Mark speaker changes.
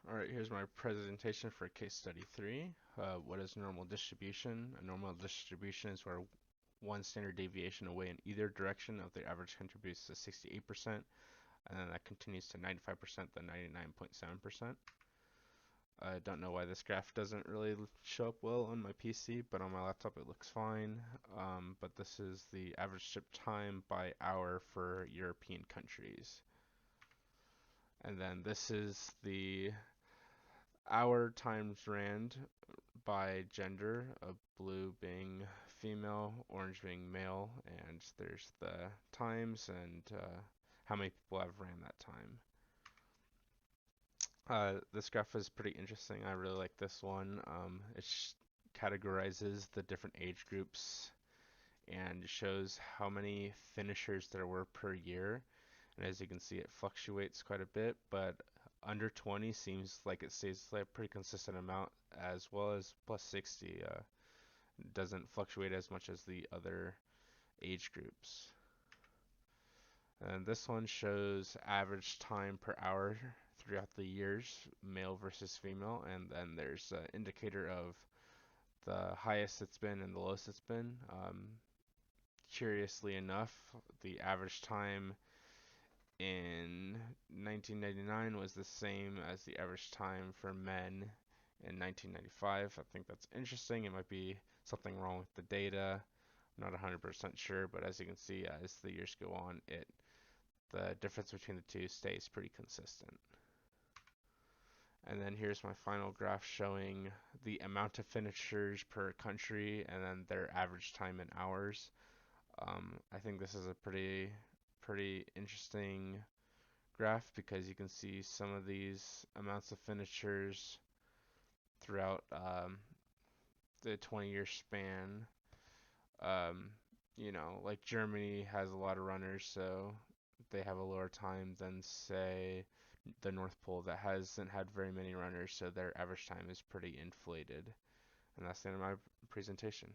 Speaker 1: Alright, here's my presentation for case study 3. What is normal distribution? A normal distribution is where one standard deviation away in either direction of the average contributes to 68%, and then that continues to 95%, then 99.7%. I don't know why this graph doesn't really show up well on my PC, but on my laptop it looks fine. But this is the average ship time by hour for European countries. And then this is the hour times rand by gender, of blue being female, orange being male, and there's the times and how many people have ran that time. This graph is pretty interesting. I really like this one. It categorizes the different age groups and shows how many finishers there were per year. And as you can see, it fluctuates quite a bit, but under 20 seems like it stays like a pretty consistent amount, as well as plus 60 doesn't fluctuate as much as the other age groups. And this one shows average time per hour throughout the years, male versus female, and then there's an indicator of the highest it's been and the lowest it's been. Curiously enough, the average time in 1999 was the same as the average time for men in 1995. I think that's interesting. It might be something wrong with the data. I'm not 100% sure, but as you can see, as the years go on, the difference between the two stays pretty consistent. And then here's my final graph showing the amount of finishers per country and then their average time in hours. I think this is a pretty interesting graph because you can see some of these amounts of finishers throughout the 20-year span. Like Germany has a lot of runners, so they have a lower time than, say, the North Pole that hasn't had very many runners, so their average time is pretty inflated. And that's the end of my presentation.